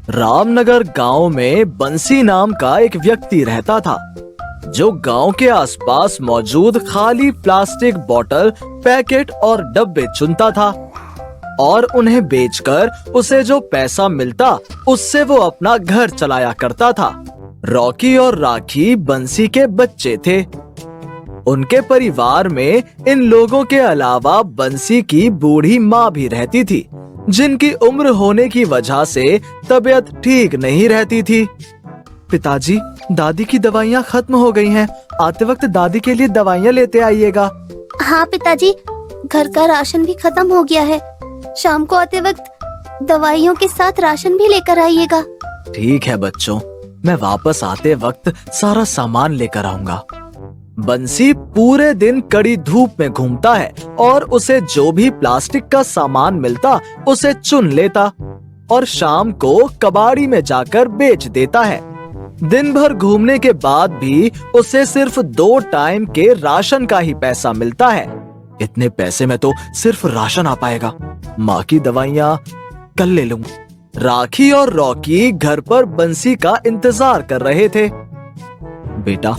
रामनगर गांव में बंसी नाम का एक व्यक्ति रहता था, जो गांव के आसपास मौजूद खाली प्लास्टिक बोतल, पैकेट और डब्बे चुनता था और उन्हें बेचकर उसे जो पैसा मिलता उससे वो अपना घर चलाया करता था। रॉकी और राखी बंसी के बच्चे थे। उनके परिवार में इन लोगों के अलावा बंसी की बूढ़ी माँ भी रहती थी, जिनकी उम्र होने की वजह से तबीयत ठीक नहीं रहती थी। पिताजी, दादी की दवाइयाँ खत्म हो गई हैं। आते वक्त दादी के लिए दवाइयाँ लेते आइएगा। हाँ पिताजी, घर का राशन भी खत्म हो गया है। शाम को आते वक्त दवाइयों के साथ राशन भी लेकर आइएगा। ठीक है बच्चों, मैं वापस आते वक्त सारा सामान लेकर आऊंगा। बंसी पूरे दिन कड़ी धूप में घूमता है और उसे जो भी प्लास्टिक का सामान मिलता उसे चुन लेता और शाम को कबाड़ी में जाकर बेच देता है। दिन भर घूमने के बाद भी उसे सिर्फ 2 टाइम के राशन का ही पैसा मिलता है। इतने पैसे में तो सिर्फ राशन आ पाएगा। माँ की दवाइयाँ कल ले लूंगा। राखी और रॉकी घर पर बंसी का इंतजार कर रहे थे। बेटा,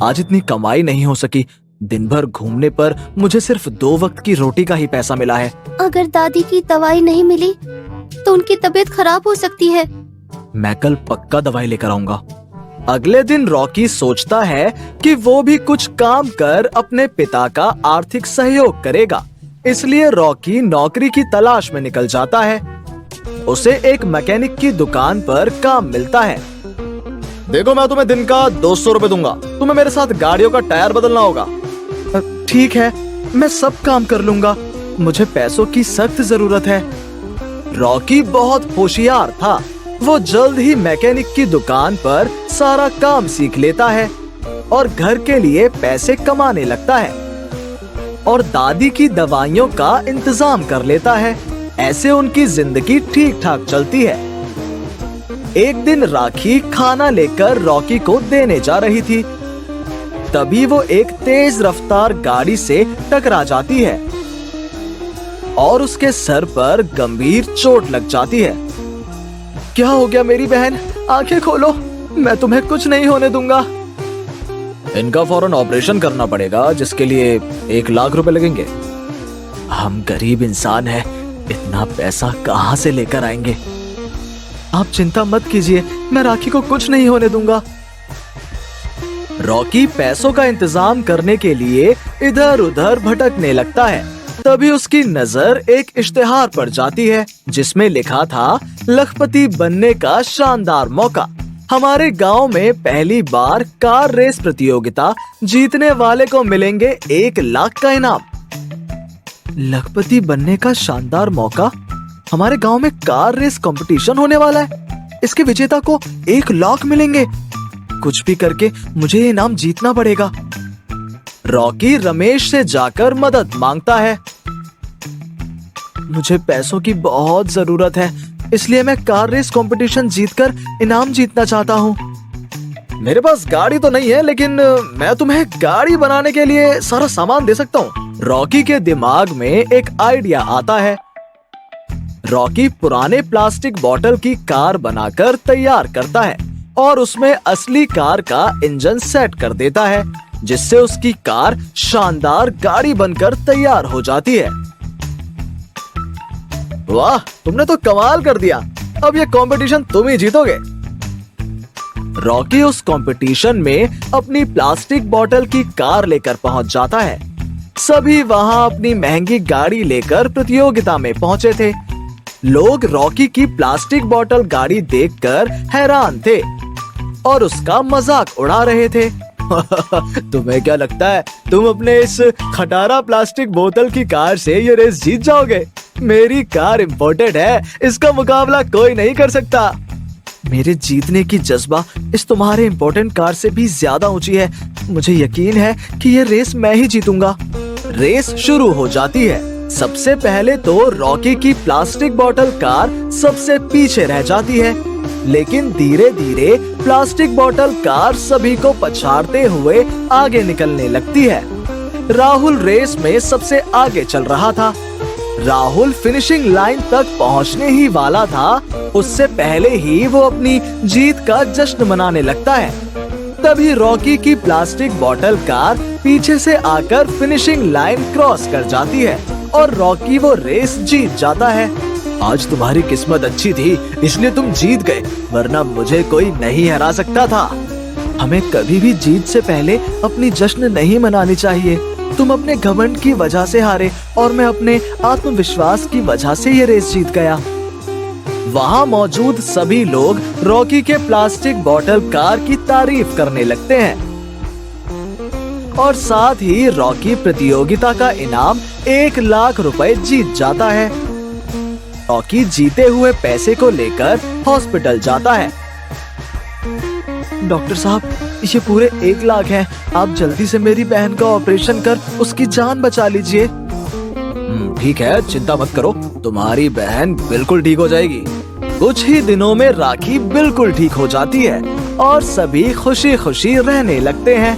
आज इतनी कमाई नहीं हो सकी। दिन भर घूमने पर मुझे सिर्फ 2 वक्त की रोटी का ही पैसा मिला है। अगर दादी की दवाई नहीं मिली तो उनकी तबीयत खराब हो सकती है। मैं कल पक्का दवाई लेकर आऊंगा। अगले दिन रॉकी सोचता है कि वो भी कुछ काम कर अपने पिता का आर्थिक सहयोग करेगा। इसलिए रॉकी नौकरी की तलाश में निकल जाता है। उसे एक मैकेनिक की दुकान पर काम मिलता है। देखो, मैं तुम्हें दिन का 200 रुपए दूंगा। तुम्हें मेरे साथ गाड़ियों का टायर बदलना होगा। ठीक है, मैं सब काम कर लूंगा। मुझे पैसों की सख्त जरूरत है। रॉकी बहुत होशियार था। वो जल्द ही मैकेनिक की दुकान पर सारा काम सीख लेता है और घर के लिए पैसे कमाने लगता है और दादी की दवाइयों का इंतजाम कर लेता है। ऐसे उनकी जिंदगी ठीक ठाक चलती है। एक दिन राखी खाना लेकर रॉकी को देने जा रही थी। तभी वो एक तेज रफ्तार गाड़ी से टकरा जाती है और उसके सर पर गंभीर चोट लग जाती है। क्या हो गया मेरी बहन? आंखें खोलो, मैं तुम्हें कुछ नहीं होने दूंगा। इनका फौरन ऑपरेशन करना पड़ेगा, जिसके लिए 1 लाख रुपए लगेंगे। हम गरीब इंसान हैं, इतना पैसा कहां से लेकर आएंगे? आप चिंता मत कीजिए, मैं राखी को कुछ नहीं होने दूंगा। रॉकी पैसों का इंतजाम करने के लिए इधर उधर भटकने लगता है। तभी उसकी नजर एक इश्तिहार पर जाती है, जिसमें लिखा था, लखपति बनने का शानदार मौका। हमारे गांव में पहली बार कार रेस प्रतियोगिता जीतने वाले को मिलेंगे 1 लाख का इनाम। लखपति बनने का शानदार मौका? हमारे गांव में कार रेस कंपटीशन होने वाला है। इसके विजेता को 1 लाख मिलेंगे। कुछ भी करके मुझे ये इनाम जीतना पड़ेगा। रॉकी रमेश से जाकर मदद मांगता है। मुझे पैसों की बहुत जरूरत है, इसलिए मैं कार रेस कंपटीशन जीतकर इनाम जीतना चाहता हूँ। मेरे पास गाड़ी तो नहीं है, लेकिन मैं तुम्हें गाड़ी बनाने के लिए सारा सामान दे सकता हूँ। रॉकी के दिमाग में एक आइडिया आता है। रॉकी पुराने प्लास्टिक बोतल की कार बनाकर तैयार करता है और उसमें असली कार का इंजन सेट कर देता है, जिससे उसकी कार शानदार गाड़ी बनकर तैयार हो जाती है। वाह, तुमने तो कमाल कर दिया। अब ये कंपटीशन तुम ही जीतोगे। रॉकी उस कंपटीशन में अपनी प्लास्टिक बोतल की कार लेकर पहुंच जाता है। सभी वहां अपनी महंगी गाड़ी लेकर प्रतियोगिता में पहुंचे थे। लोग रॉकी की प्लास्टिक बोतल गाड़ी देखकर हैरान थे और उसका मजाक उड़ा रहे थे। तुम्हें क्या लगता है, तुम अपने इस खटारा प्लास्टिक बोतल की कार से ये रेस जीत जाओगे? मेरी कार इम्पोर्टेड है, इसका मुकाबला कोई नहीं कर सकता। मेरे जीतने की जज्बा इस तुम्हारे इम्पोर्टेंट कार से भी ज्यादा ऊंची है। मुझे यकीन है कि ये रेस मैं ही जीतूंगा। रेस शुरू हो जाती है। सबसे पहले तो रॉकी की प्लास्टिक बोतल कार सबसे पीछे रह जाती है, लेकिन धीरे धीरे प्लास्टिक बोतल कार सभी को पछाड़ते हुए आगे निकलने लगती है। राहुल रेस में सबसे आगे चल रहा था। राहुल फिनिशिंग लाइन तक पहुंचने ही वाला था, उससे पहले ही वो अपनी जीत का जश्न मनाने लगता है। तभी रॉकी की प्लास्टिक बॉटल कार पीछे से आकर फिनिशिंग लाइन क्रॉस कर जाती है और रॉकी वो रेस जीत जाता है। आज तुम्हारी किस्मत अच्छी थी, इसलिए तुम जीत गए, वरना मुझे कोई नहीं हरा सकता था। हमें कभी भी जीत से पहले अपनी जश्न नहीं मनानी चाहिए। तुम अपने घमंड की वजह से हारे और मैं अपने आत्मविश्वास की वजह से ये रेस जीत गया। वहाँ मौजूद सभी लोग रॉकी के प्लास्टिक बॉटल कार की तारीफ करने लगते हैं और साथ ही रॉकी प्रतियोगिता का इनाम 1 लाख रुपए जीत जाता है। रॉकी जीते हुए पैसे को लेकर हॉस्पिटल जाता है। डॉक्टर साहब, ये पूरे 1 लाख हैं। आप जल्दी से मेरी बहन का ऑपरेशन कर उसकी जान बचा लीजिए। ठीक है, चिंता मत करो, तुम्हारी बहन बिल्कुल ठीक हो जाएगी। कुछ ही दिनों में राखी बिल्कुल ठीक हो जाती है और सभी खुशी खुशी रहने लगते हैं।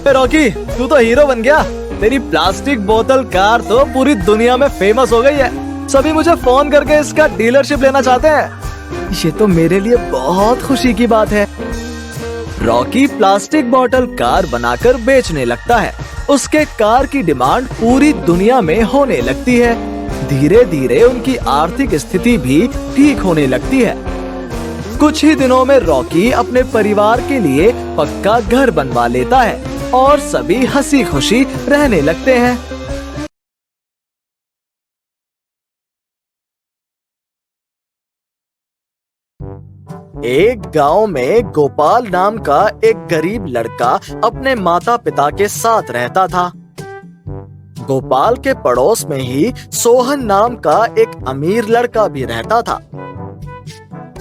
रॉकी, तू तो हीरो बन गया। तेरी प्लास्टिक बोतल कार तो पूरी दुनिया में फेमस हो गई है। सभी मुझे फोन करके इसका डीलरशिप लेना चाहते हैं। ये तो मेरे लिए बहुत खुशी की बात है। रॉकी प्लास्टिक बॉटल कार बनाकर बेचने लगता है। उसके कार की डिमांड पूरी दुनिया में होने लगती है। धीरे धीरे उनकी आर्थिक स्थिति भी ठीक होने लगती है। कुछ ही दिनों में रॉकी अपने परिवार के लिए पक्का घर बनवा लेता है और सभी हंसी खुशी रहने लगते हैं। एक गांव में गोपाल नाम का एक गरीब लड़का अपने माता पिता के साथ रहता था। गोपाल के पड़ोस में ही सोहन नाम का एक अमीर लड़का भी रहता था।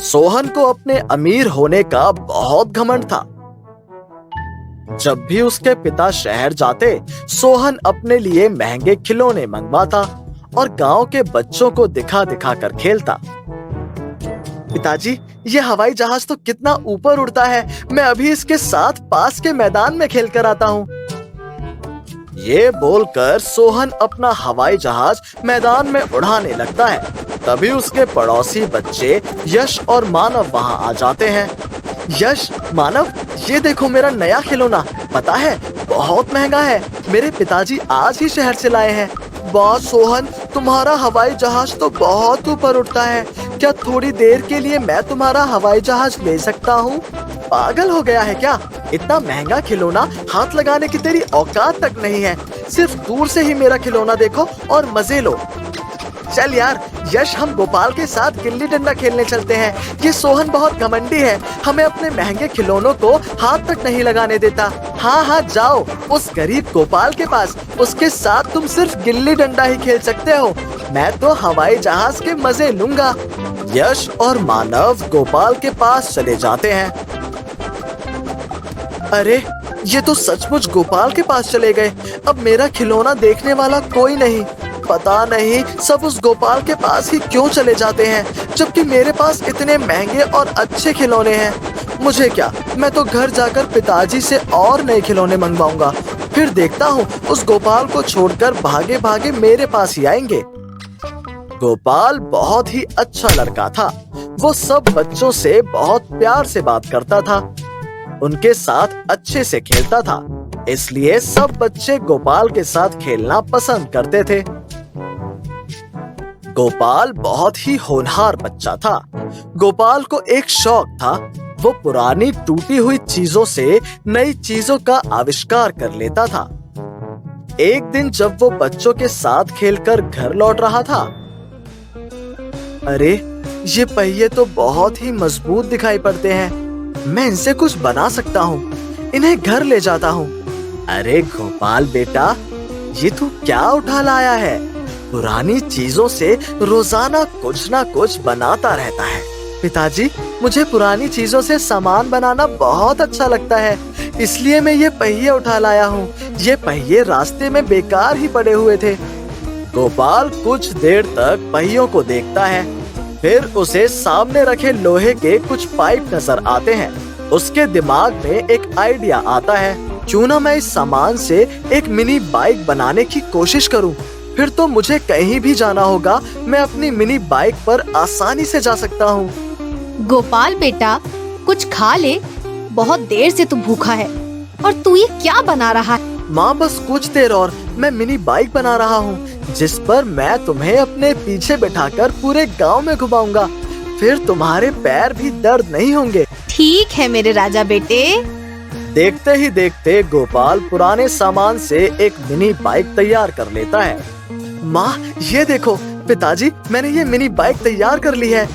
सोहन को अपने अमीर होने का बहुत घमंड था। जब भी उसके पिता शहर जाते, सोहन अपने लिए महंगे खिलौने मंगवाता और गांव के बच्चों को दिखा दिखा कर खेलता। पिताजी, ये हवाई जहाज तो कितना ऊपर उड़ता है। मैं अभी इसके साथ पास के मैदान में खेल कर आता हूँ। ये बोलकर सोहन अपना हवाई जहाज मैदान में उड़ाने लगता है। तभी उसके पड़ोसी बच्चे यश और मानव वहाँ आ जाते हैं। यश, मानव, ये देखो मेरा नया खिलौना। पता है, बहुत महंगा है। मेरे पिताजी आज ही शहर से लाए हैं। वाह सोहन, तुम्हारा हवाई जहाज तो बहुत ऊपर उड़ता है। क्या थोड़ी देर के लिए मैं तुम्हारा हवाई जहाज ले सकता हूँ? पागल हो गया है क्या? इतना महंगा खिलौना हाथ लगाने की तेरी औकात तक नहीं है। सिर्फ दूर से ही मेरा खिलौना देखो और मजे लो। चल यार यश, हम गोपाल के साथ गिल्ली डंडा खेलने चलते हैं। ये सोहन बहुत घमंडी है, हमें अपने महंगे खिलौनों को हाथ तक नहीं लगाने देता। हाँ हाँ, जाओ उस गरीब गोपाल के पास, उसके साथ तुम सिर्फ गिल्ली डंडा ही खेल सकते हो। मैं तो हवाई जहाज के मजे लूंगा। यश और मानव गोपाल के पास चले जाते हैं। अरे, ये तो सचमुच गोपाल के पास चले गए। अब मेरा खिलौना देखने वाला कोई नहीं। पता नहीं सब उस गोपाल के पास ही क्यों चले जाते हैं, जबकि मेरे पास इतने महंगे और अच्छे खिलौने हैं। मुझे क्या, मैं तो घर जाकर पिताजी से और नए खिलौने मंगवाऊंगा। फिर देखता हूँ उस गोपाल को छोड़कर भागे भागे मेरे पास ही आएंगे। गोपाल बहुत ही अच्छा लड़का था। वो सब बच्चों से बहुत प्यार से बात करता था, उनके साथ अच्छे से खेलता था, इसलिए सब बच्चे गोपाल के साथ खेलना पसंद करते थे। गोपाल बहुत ही होनहार बच्चा था। गोपाल को एक शौक था, वो पुरानी टूटी हुई चीजों से नई चीजों का आविष्कार कर लेता था। एक दिन जब वो बच्चों के साथ खेलकर घर लौट रहा था, अरे ये पहिए तो बहुत ही मजबूत दिखाई पड़ते हैं। मैं इनसे कुछ बना सकता हूँ, इन्हें घर ले जाता हूँ। अरे गोपाल बेटा, ये तू क्या उठा लाया है? पुरानी चीजों से रोजाना कुछ ना कुछ बनाता रहता है। पिताजी, मुझे पुरानी चीजों से सामान बनाना बहुत अच्छा लगता है, इसलिए मैं ये पहिए उठा लाया हूँ। ये पहिए रास्ते में बेकार ही पड़े हुए थे। गोपाल कुछ देर तक पहियों को देखता है, फिर उसे सामने रखे लोहे के कुछ पाइप नजर आते हैं। उसके दिमाग में एक आइडिया आता है, क्यों ना मैं इस सामान से एक मिनी बाइक बनाने की कोशिश करूं। फिर तो मुझे कहीं भी जाना होगा, मैं अपनी मिनी बाइक पर आसानी से जा सकता हूँ। गोपाल बेटा, कुछ खा ले, बहुत देर से तू भूखा है। और तू ये क्या बना रहा है? माँ बस कुछ देर और, मैं मिनी बाइक बना रहा हूँ जिस पर मैं तुम्हें अपने पीछे बिठाकर पूरे गांव में घुमाऊंगा। फिर तुम्हारे पैर भी दर्द नहीं होंगे। ठीक है मेरे राजा बेटे। देखते ही देखते गोपाल पुराने सामान से एक मिनी बाइक तैयार कर लेता है। माँ ये देखो पिताजी, मैंने ये मिनी बाइक तैयार कर ली है।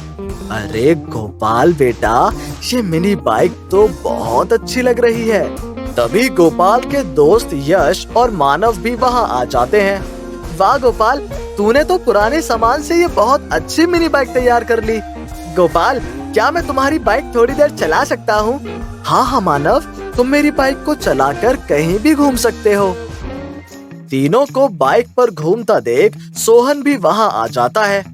अरे गोपाल बेटा, ये मिनी बाइक तो बहुत अच्छी लग रही है। तभी गोपाल के दोस्त यश और मानव भी वहाँ आ जाते हैं। वाह गोपाल, तूने तो पुराने सामान से ये बहुत अच्छी मिनी बाइक तैयार कर ली। गोपाल, क्या मैं तुम्हारी बाइक थोड़ी देर चला सकता हूँ? हाँ हाँ मानव, तुम मेरी बाइक को चलाकर कहीं भी घूम सकते हो। तीनों को बाइक पर घूमता देख सोहन भी वहाँ आ जाता है।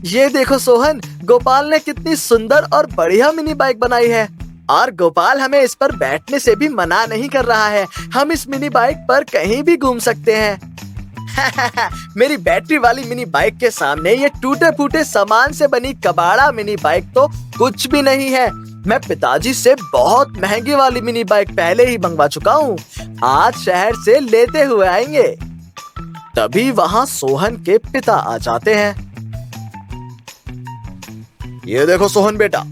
ये देखो सोहन, गोपाल ने कितनी सुंदर और बढ़िया मिनी बाइक बनाई है। और गोपाल हमें इस पर बैठने से भी मना नहीं कर रहा है। हम इस मिनी बाइक पर कहीं भी घूम सकते हैं। मेरी बैटरी वाली मिनी बाइक के सामने ये टूटे फूटे सामान से बनी कबाड़ा मिनी बाइक तो कुछ भी नहीं है। मैं पिताजी से बहुत महंगी वाली मिनी बाइक पहले ही मंगवा चुका हूँ। आज शहर से लेते हुए आएंगे। तभी वहाँ सोहन के पिता आ जाते हैं। ये देखो सोहन बेटा,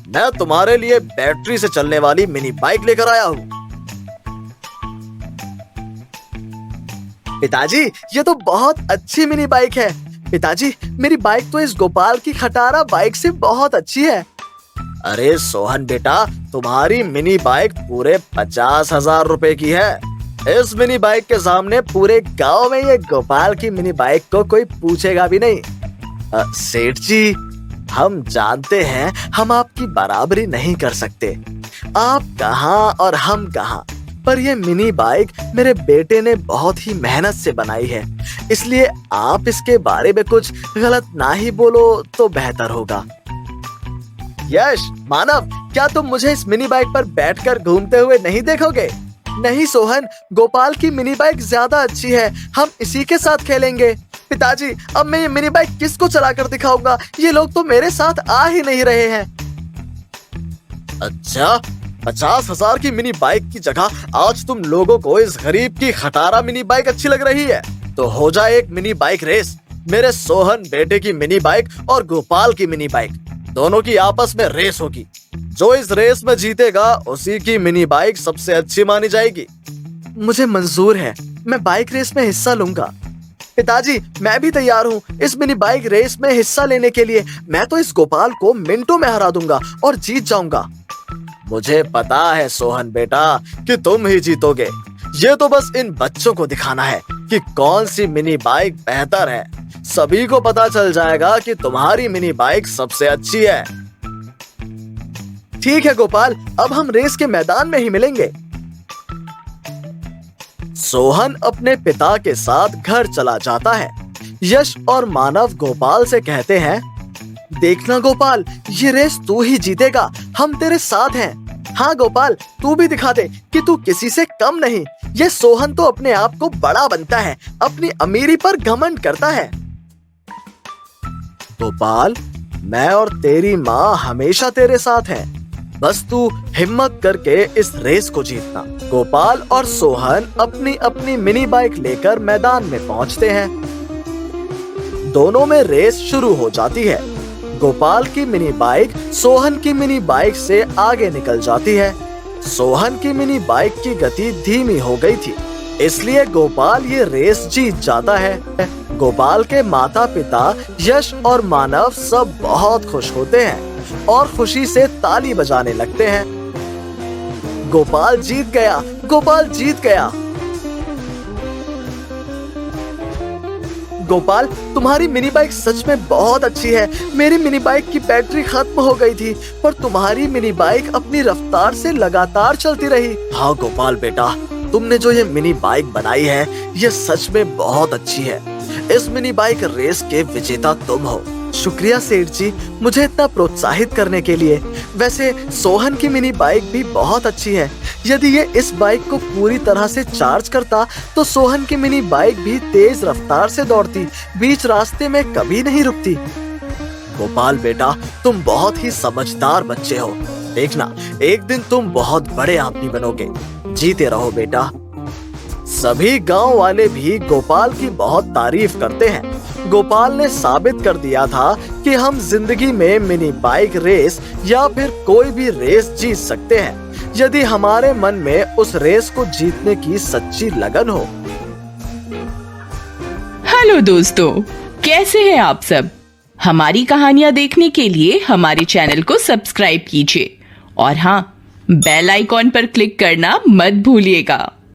मैं तुम्हारे लिए बैटरी से चलने वाली मिनी बाइक लेकर आया हूँ। पिताजी, ये तो बहुत अच्छी मिनी बाइक है। पिताजी, मेरी बाइक तो इस गोपाल की खटारा बाइक से बहुत अच्छी है। अरे सोहन बेटा, तुम्हारी मिनी बाइक पूरे 50,000 रुपए की है। इस मिनी बाइक के सामने पूरे गांव में ये गोपाल की मिनी बाइक को कोई पूछेगा भी नहीं। सेठ जी, हम जानते हैं हम आपकी बराबरी नहीं कर सकते। आप कहाँ और हम कहाँ, पर ये मिनी बाइक मेरे बेटे ने बहुत ही मेहनत से बनाई है, इसलिए आप इसके बारे में कुछ गलत ना ही बोलो तो बेहतर होगा। यश, मानव, क्या तुम मुझे इस मिनी बाइक पर बैठकर घूमते हुए नहीं देखोगे? नहीं सोहन, गोपाल की मिनी बाइक ज्यादा अच्छी है, हम इसी के साथ खेलेंगे। पिताजी, अब मैं ये मिनी बाइक किसको चलाकर दिखाऊंगा? ये लोग तो मेरे साथ आ ही नहीं रहे हैं। अच्छा, 50,000 की मिनी बाइक की जगह आज तुम लोगों को इस गरीब की खटारा मिनी बाइक अच्छी लग रही है, तो हो जाए एक मिनी बाइक रेस। मेरे सोहन बेटे की मिनी बाइक और गोपाल की मिनी बाइक, दोनों की आपस में रेस होगी। जो इस रेस में जीतेगा उसी की मिनी बाइक सबसे अच्छी मानी जाएगी। मुझे मंजूर है, मैं बाइक रेस में हिस्सा लूंगा। पिताजी, मैं भी तैयार हूँ इस मिनी बाइक रेस में हिस्सा लेने के लिए। मैं तो इस गोपाल को मिनटों में हरा दूंगा और जीत जाऊंगा। मुझे पता है सोहन बेटा कि तुम ही जीतोगे। ये तो बस इन बच्चों को दिखाना है कि कौन सी मिनी बाइक बेहतर है। सभी को पता चल जाएगा कि तुम्हारी मिनी बाइक सबसे अच्छी है। ठीक है गोपाल, अब हम रेस के मैदान में ही मिलेंगे। सोहन अपने पिता के साथ घर चला जाता है। यश और मानव गोपाल से कहते हैं, देखना गोपाल, ये रेस तू ही जीतेगा, हम तेरे साथ हैं। हाँ गोपाल, तू भी दिखा दे कि तू किसी से कम नहीं। ये सोहन तो अपने आप को बड़ा बनता है, अपनी अमीरी पर घमंड करता है। गोपाल, मैं और तेरी माँ हमेशा तेरे साथ हैं, बस तू हिम्मत करके इस रेस को जीतना। गोपाल और सोहन अपनी अपनी मिनी बाइक लेकर मैदान में पहुंचते हैं। दोनों में रेस शुरू हो जाती है। गोपाल की मिनी बाइक सोहन की मिनी बाइक से आगे निकल जाती है। सोहन की मिनी बाइक की गति धीमी हो गई थी, इसलिए गोपाल ये रेस जीत जाता है। गोपाल के माता पिता यश और मानव सब बहुत खुश होते हैं और खुशी से ताली बजाने लगते हैं। गोपाल जीत गया, गोपाल जीत गया। गोपाल, तुम्हारी मिनी बाइक सच में बहुत अच्छी है। मेरी मिनी बाइक की बैटरी खत्म हो गई थी, पर तुम्हारी मिनी बाइक अपनी रफ्तार से लगातार चलती रही। हाँ गोपाल बेटा, तुमने जो ये मिनी बाइक बनाई है, ये सच में बहुत अच्छी है। इस मिनी बाइक रेस के विजेता तुम हो। शुक्रिया सेठ जी, मुझे इतना प्रोत्साहित करने के लिए। वैसे सोहन की मिनी बाइक भी बहुत अच्छी है, यदि ये इस बाइक को पूरी तरह से चार्ज करता तो सोहन की मिनी बाइक भी तेज रफ्तार से दौड़ती, बीच रास्ते में कभी नहीं रुकती। गोपाल बेटा, तुम बहुत ही समझदार बच्चे हो। देखना, एक दिन तुम बहुत बड़े आदमी बनोगे। जीते रहो बेटा। सभी गांव वाले भी गोपाल की बहुत तारीफ करते हैं। गोपाल ने साबित कर दिया था कि हम जिंदगी में मिनी बाइक रेस या फिर कोई भी रेस जीत सकते हैं, यदि हमारे मन में उस रेस को जीतने की सच्ची लगन हो। हेलो दोस्तों, कैसे हैं आप सब? हमारी कहानियां देखने के लिए हमारे चैनल को सब्सक्राइब कीजिए और हाँ, बेल आइकॉन पर क्लिक करना मत भूलिएगा।